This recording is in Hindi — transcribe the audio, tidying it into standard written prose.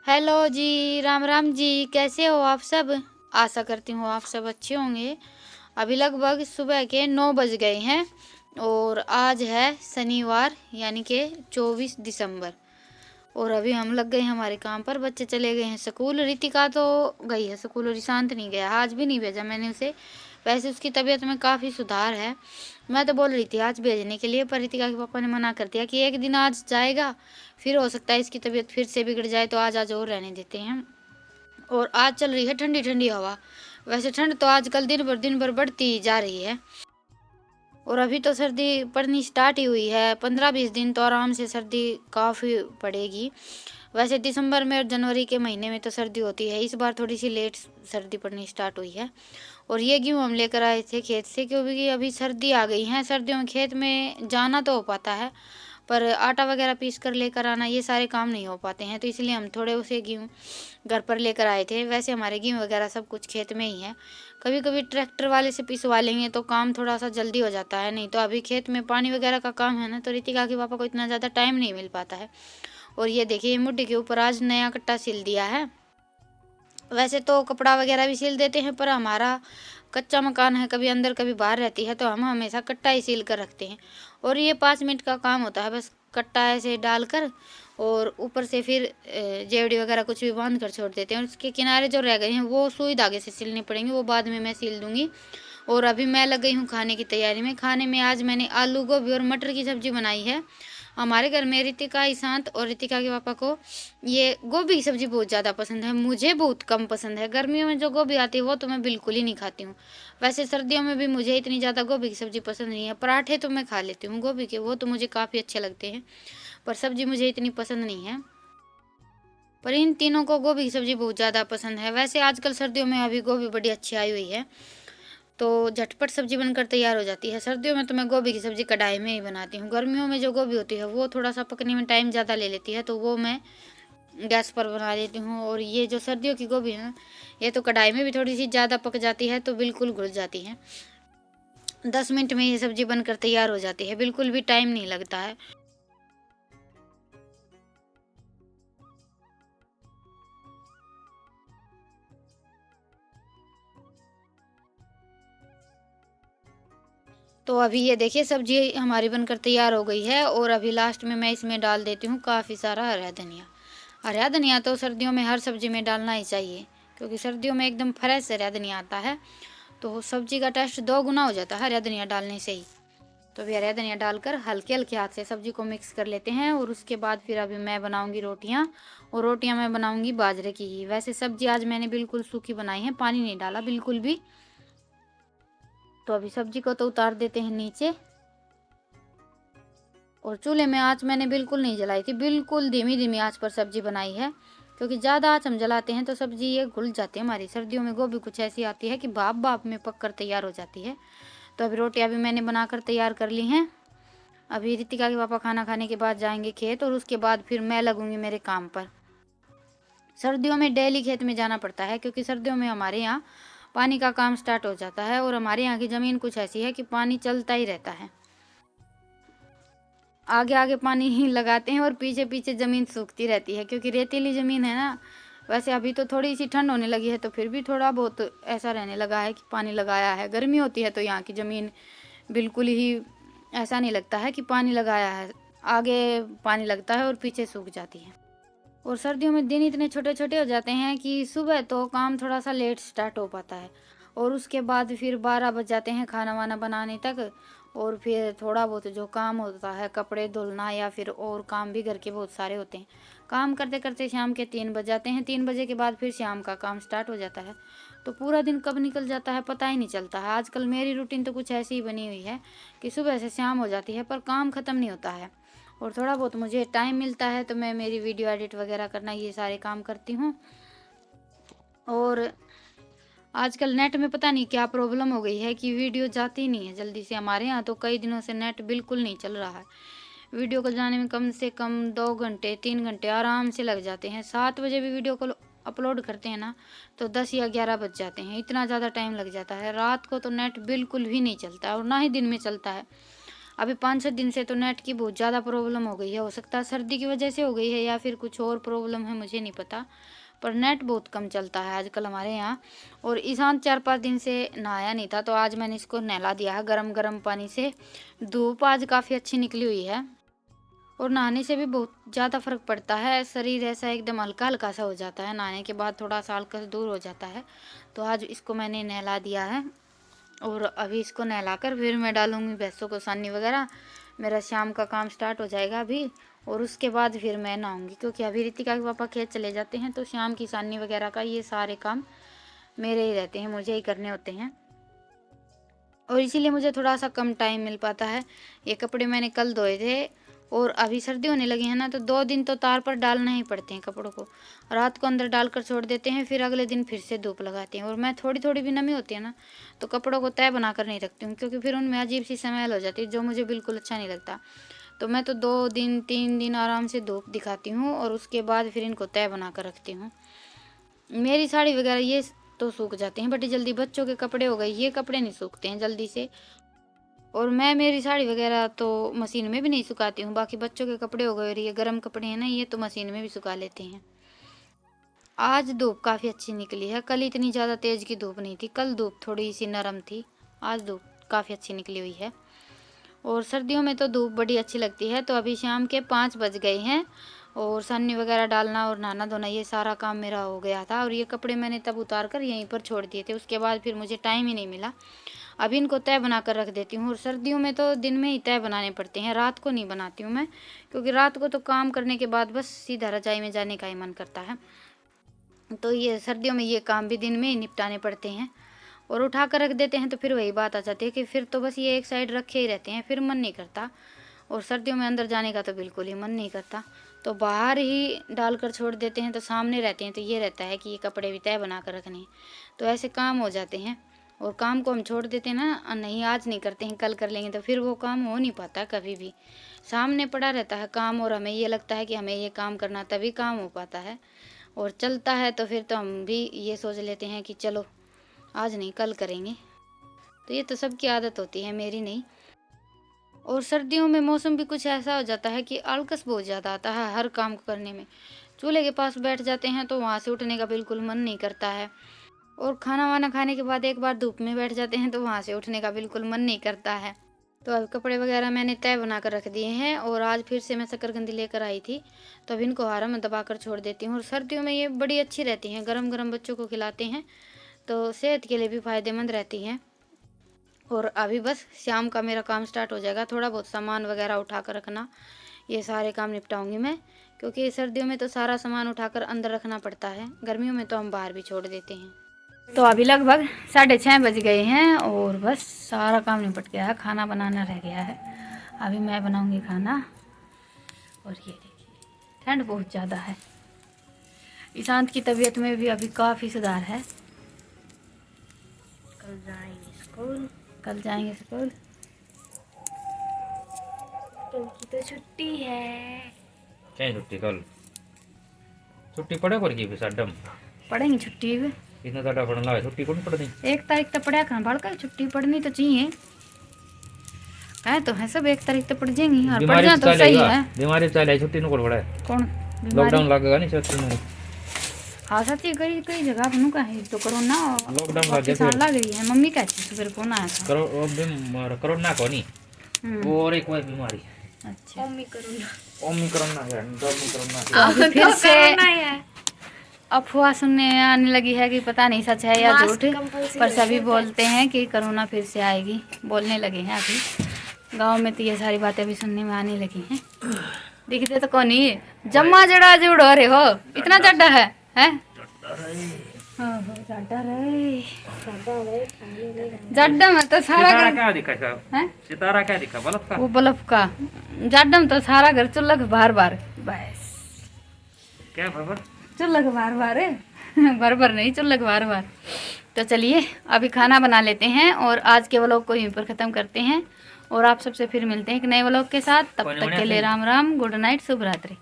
हेलो जी, राम राम जी, कैसे हो आप सब? आशा करती हूँ आप सब अच्छे होंगे। अभी लगभग सुबह के 9 बज गए हैं और आज है शनिवार यानी कि 24 दिसंबर। और अभी हम लग गए हैं हमारे काम पर। बच्चे चले गए हैं स्कूल। रितिका तो गई है स्कूल और ईशांत नहीं गया, आज भी नहीं भेजा मैंने उसे। वैसे उसकी तबीयत में काफ़ी सुधार है। मैं तो बोल रही थी आज भेजने के लिए, पर रितिका के पापा ने मना कर दिया कि एक दिन आज जाएगा, फिर हो सकता है इसकी तबीयत फिर से बिगड़ जाए, तो आज आज और रहने देते हैं। और आज चल रही है ठंडी ठंडी हवा। वैसे ठंड तो आजकल दिन भर बढ़ती ही जा रही है। और अभी तो सर्दी पड़नी स्टार्ट ही हुई है, 15-20 दिन तो आराम से सर्दी काफ़ी पड़ेगी। वैसे दिसंबर में और जनवरी के महीने में तो सर्दी होती है, इस बार थोड़ी सी लेट सर्दी पड़नी स्टार्ट हुई है। और ये गेहूँ हम लेकर आए थे खेत से, क्योंकि अभी सर्दी आ गई है। सर्दियों में खेत में जाना तो हो पाता है, पर आटा वगैरह पीस कर लेकर आना ये सारे काम नहीं हो पाते हैं, तो इसलिए हम थोड़े उसे गेहूँ घर पर लेकर आए थे। वैसे हमारे गेहूँ वगैरह सब कुछ खेत में ही है। कभी कभी ट्रैक्टर वाले से पिसवा लेंगे तो काम थोड़ा सा जल्दी हो जाता है, नहीं तो अभी खेत में पानी वगैरह का काम है ना, तो रितिका के पापा को इतना ज़्यादा टाइम नहीं मिल पाता है। और ये देखिए मुड्ढी के ऊपर आज नया कट्टा सिल दिया है। वैसे तो कपड़ा वगैरह भी सिल देते हैं, पर हमारा कच्चा मकान है, कभी अंदर कभी बाहर रहती है, तो हम हमेशा कट्टा ही सील कर रखते हैं। और ये 5 मिनट का काम होता है, बस कट्टा ऐसे डालकर और ऊपर से फिर जेवड़ी वगैरह कुछ भी बांध कर छोड़ देते हैं। और उसके किनारे जो रह गए हैं वो सुई धागे से सिलने पड़ेंगे, वो बाद में मैं सिल दूंगी। और अभी मैं लग गई हूँ खाने की तैयारी में। खाने में आज मैंने आलू गोभी और मटर की सब्जी बनाई है। हमारे घर में रितिका, ईशांत और रितिका के पापा को ये गोभी की सब्जी बहुत ज़्यादा पसंद है। मुझे बहुत कम पसंद है। गर्मियों में जो गोभी आती है वो तो मैं बिल्कुल ही नहीं खाती हूँ। वैसे सर्दियों में भी मुझे इतनी ज़्यादा गोभी की सब्जी पसंद नहीं है। पराठे तो मैं खा लेती हूँ गोभी के, वो तो मुझे काफ़ी अच्छे लगते हैं, पर सब्जी मुझे इतनी पसंद नहीं है। पर इन तीनों को गोभी की सब्जी बहुत ज़्यादा पसंद है। वैसे आजकल सर्दियों में अभी गोभी बड़ी अच्छी आई हुई है, तो झटपट सब्जी बनकर तैयार हो जाती है। सर्दियों में तो मैं गोभी की सब्जी कढ़ाई में ही बनाती हूँ। गर्मियों में जो गोभी होती है वो थोड़ा सा पकने में टाइम ज़्यादा ले लेती है, तो वो मैं गैस पर बना लेती हूँ। और ये जो सर्दियों की गोभी है, ये तो कढ़ाई में भी थोड़ी सी ज़्यादा पक जाती है, तो बिल्कुल घुल जाती है। 10 मिनट में ये सब्जी बनकर तैयार हो जाती है, बिल्कुल भी टाइम नहीं लगता है। तो अभी ये देखिए सब्जी हमारी बनकर तैयार हो गई है। और अभी लास्ट में मैं इसमें डाल देती हूँ काफ़ी सारा हरा धनिया। हरा धनिया तो सर्दियों में हर सब्जी में डालना ही चाहिए, क्योंकि सर्दियों में एकदम फ्रेश हरा धनिया आता है, तो सब्जी का टेस्ट 2 गुना हो जाता है हरा धनिया डालने से ही। तो अभी हरा धनिया डालकर हल्के हल्के हाथ से सब्जी को मिक्स कर लेते हैं। और उसके बाद फिर अभी मैं बनाऊंगी रोटियां। और रोटियां मैं बनाऊंगी बाजरे की ही। वैसे सब्जी आज मैंने बिल्कुल सूखी बनाई है, पानी नहीं डाला बिल्कुल भी। तो अभी सब्जी को तो उतार देते हैं नीचे। और चूल्हे में आंच मैंने बिल्कुल नहीं जलाई थी, बिल्कुल धीमी धीमी आंच पर सब्जी बनाई है, क्योंकि ज़्यादा आंच हम जलाते हैं तो सब्जी ये घुल जाती है हमारी। सर्दियों में गोभी कुछ ऐसी आती है कि भाप भाप में पक कर तैयार हो जाती है। तो अभी रोटियां भी मैंने बनाकर तैयार कर ली हैं। अभी रितिका के पापा खाना खाने के बाद जाएंगे खेत, और उसके बाद फिर मैं लगूंगी मेरे काम पर। सर्दियों में डेली खेत में जाना पड़ता है, क्योंकि सर्दियों में हमारे यहाँ पानी का काम स्टार्ट हो जाता है। और हमारे यहाँ की ज़मीन कुछ ऐसी है कि पानी चलता ही रहता है। आगे आगे पानी ही लगाते हैं और पीछे पीछे ज़मीन सूखती रहती है, क्योंकि रेतीली ज़मीन है ना। वैसे अभी तो थोड़ी सी ठंड होने लगी है, तो फिर भी थोड़ा बहुत ऐसा रहने लगा है कि पानी लगाया है। गर्मी होती है तो यहाँ की ज़मीन बिल्कुल ही ऐसा नहीं लगता है कि पानी लगाया है। आगे पानी लगता है और पीछे सूख जाती है। और सर्दियों में दिन इतने छोटे छोटे हो जाते हैं कि सुबह तो काम थोड़ा सा लेट स्टार्ट हो पाता है, और उसके बाद फिर 12 बज जाते हैं खाना वाना बनाने तक। और फिर थोड़ा बहुत जो काम होता है, कपड़े धुलना या फिर और काम भी घर के बहुत सारे होते हैं, काम करते करते शाम के 3 बज जाते हैं। 3 बजे के बाद फिर शाम का काम स्टार्ट हो जाता है, तो पूरा दिन कब निकल जाता है पता ही नहीं चलता है। आजकल मेरी रूटीन तो कुछ ऐसी ही बनी हुई है कि सुबह से शाम हो जाती है, पर काम ख़त्म नहीं होता है। और थोड़ा बहुत मुझे टाइम मिलता है तो मैं मेरी वीडियो एडिट वगैरह करना ये सारे काम करती हूँ। और आजकल नेट में पता नहीं क्या प्रॉब्लम हो गई है कि वीडियो जाती नहीं है जल्दी से। हमारे यहाँ तो कई दिनों से नेट बिल्कुल नहीं चल रहा है। वीडियो को जाने में कम से कम 2 घंटे 3 घंटे आराम से लग जाते हैं। 7 बजे भी वीडियो को अपलोड करते हैं ना, तो 10 या 11 बज जाते हैं, इतना ज़्यादा टाइम लग जाता है। रात को तो नेट बिल्कुल भी नहीं चलता और ना ही दिन में चलता है। अभी 5-6 दिन से तो नेट की बहुत ज़्यादा प्रॉब्लम हो गई है। हो सकता है सर्दी की वजह से हो गई है या फिर कुछ और प्रॉब्लम है, मुझे नहीं पता, पर नेट बहुत कम चलता है आजकल हमारे यहाँ। और ईशान 4-5 दिन से नहाया नहीं था, तो आज मैंने इसको नहला दिया है गरम गरम पानी से। धूप आज काफ़ी अच्छी निकली हुई है और नहाने से भी बहुत ज़्यादा फ़र्क पड़ता है। शरीर ऐसा एकदम हल्का हल्का सा हो जाता है, नहाने के बाद थोड़ा सा हल्का दूर हो जाता है। तो आज इसको मैंने नहला दिया है और अभी इसको नहलाकर फिर मैं डालूँगी भैंसों को सानी वगैरह। मेरा शाम का काम स्टार्ट हो जाएगा अभी, और उसके बाद फिर मैं नहाऊँगी, क्योंकि अभी रितिका के पापा खेत चले जाते हैं, तो शाम की सानी वगैरह का ये सारे काम मेरे ही रहते हैं, मुझे ही करने होते हैं, और इसीलिए मुझे थोड़ा सा कम टाइम मिल पाता है। ये कपड़े मैंने कल धोए थे और अभी सर्दी होने लगी है ना, तो 2 दिन तो तार पर डालना ही पड़ते हैं कपड़ों को। रात को अंदर डालकर छोड़ देते हैं, फिर अगले दिन फिर से धूप लगाते हैं। और मैं थोड़ी थोड़ी भी नमी होती है ना, तो कपड़ों को तय बनाकर नहीं रखती हूँ, क्योंकि फिर उनमें अजीब सी स्मेल हो जाती है, जो मुझे बिल्कुल अच्छा नहीं लगता। तो मैं तो 2 दिन 3 दिन आराम से धूप दिखाती हूँ और उसके बाद फिर इनको तय बना कर रखती हूँ। मेरी साड़ी वगैरह ये तो सूख जाते हैं बड़ी जल्दी। बच्चों के कपड़े हो गए, ये कपड़े नहीं सूखते हैं जल्दी से। और मैं मेरी साड़ी वगैरह तो मशीन में भी नहीं सुखाती हूँ। बाकी बच्चों के कपड़े हो गए और ये गर्म कपड़े हैं ना, ये तो मशीन में भी सुखा लेते हैं। आज धूप काफ़ी अच्छी निकली है, कल इतनी ज़्यादा तेज़ की धूप नहीं थी। कल धूप थोड़ी सी नरम थी, आज धूप काफ़ी अच्छी निकली हुई है। और सर्दियों में तो धूप बड़ी अच्छी लगती है। तो अभी शाम के 5 बज गए हैं और सानी वगैरह डालना और नहाना धोना ये सारा काम मेरा हो गया था। और ये कपड़े मैंने तब उतार कर यहीं पर छोड़ दिए थे, उसके बाद फिर मुझे टाइम ही नहीं मिला। अभी इनको तय बना कर रख देती हूँ। और सर्दियों में तो दिन में ही तय बनाने पड़ते हैं, रात को नहीं बनाती हूँ मैं, क्योंकि रात को तो काम करने के बाद बस सीधा रजाई में जाने का ही मन करता है। तो ये सर्दियों में ये काम भी दिन में ही निपटाने पड़ते हैं। और उठा कर रख देते हैं तो फिर वही बात आ जाती है कि फिर तो बस ये एक साइड रखे ही रहते हैं, फिर मन नहीं करता। और सर्दियों में अंदर जाने का तो बिल्कुल ही मन नहीं करता, तो बाहर ही डाल कर छोड़ देते हैं, तो सामने रहते हैं, तो ये रहता है कि ये कपड़े भी तय बना कर रखने हैं। तो ऐसे काम हो जाते हैं। और काम को हम छोड़ देते हैं ना, नहीं आज नहीं करते हैं कल कर लेंगे, तो फिर वो काम हो नहीं पाता कभी भी। सामने पड़ा रहता है काम और हमें ये लगता है कि हमें ये काम करना, तभी काम हो पाता है। और चलता है तो फिर तो हम भी ये सोच लेते हैं कि चलो आज नहीं कल करेंगे। तो ये तो सबकी आदत होती है, मेरी नहीं। और सर्दियों में मौसम भी कुछ ऐसा हो जाता है कि आलकस बहुत ज़्यादा आता है हर काम को करने में। चूल्हे के पास बैठ जाते हैं तो वहाँ से उठने का बिल्कुल मन नहीं करता है। और खाना वाना खाने के बाद एक बार धूप में बैठ जाते हैं तो वहाँ से उठने का बिल्कुल मन नहीं करता है। तो अब कपड़े वगैरह मैंने तय बना कर रख दिए हैं। और आज फिर से मैं शकरकंदी लेकर आई थी, तो अब इनको हारा में दबा कर छोड़ देती हूँ। और सर्दियों में ये बड़ी अच्छी रहती हैं, गरम गरम बच्चों को खिलाते हैं, तो सेहत के लिए भी फ़ायदेमंद रहती हैं। और अभी बस शाम का मेरा काम स्टार्ट हो जाएगा, थोड़ा बहुत सामान वगैरह उठा कर रखना, ये सारे काम निपटाऊंगी मैं, क्योंकि सर्दियों में तो सारा सामान उठाकर अंदर रखना पड़ता है, गर्मियों में तो हम बाहर भी छोड़ देते हैं। तो अभी लगभग 6:30 बज गए हैं और बस सारा काम निपट गया है, खाना बनाना रह गया है। अभी मैं बनाऊंगी खाना। और ये देखिए ठंड बहुत ज़्यादा है, ईशांत की तबीयत में भी अभी काफ़ी सुधार है। कल जाएंगे स्कूल, कल की तो छुट्टी है। क्या छुट्टी? कल छुट्टी पड़े पर की साडम पढ़ेंगे छुट्टी भी इतना ज़्यादा पढ़ना है, छुट्टी कौन पढ़नी? 1 तारीख तक पढ़ा कर बाल का छुट्टी पढ़नी तो चाहिए है, तो है सब 1 तारीख तक पढ़ जाएंगी। और पढ़ जाए तो सही है। बीमारी चल है, छुट्टी को पड़ा है। कौन लॉकडाउन लगेगा नहीं सच में? हाँ सच्ची कई जगह बनू का है तो कोरोना लॉकडाउन लग गया, लग रही है। मम्मी कहती थी फिर फोन आया था कोरोना को नहीं, और एक और बीमारी। अच्छा ओमिक्रॉन फिर से अफवाह सुनने आने लगी है कि पता नहीं सच है या झूठ, पर सभी बोलते हैं कि कोरोना फिर से आएगी, बोलने लगे हैं। अभी गांव में तो ये सारी बातें भी सुनने में आने लगी हैं। दिखते तो कौन ही जम्मा जड़ा जुड़ हो रहे हो, इतना चड्डा है जाड्डा में तो सारा घर क्या दिखा है? सितारा क्या दिखा? बल्ब का? वो बल्ब का जाड्डा में तो सारा घर चुल्ला के बार बस क्या बार चुल्ला के बार बार नहीं चुल्ला के बार। तो चलिए अभी खाना बना लेते हैं और आज के व्लॉग को यहीं पर ख़त्म करते हैं। और आप सबसे फिर मिलते हैं एक नए व्लॉग के साथ। तब तक के लिए राम राम, गुड नाइट, शुभ रात्रि।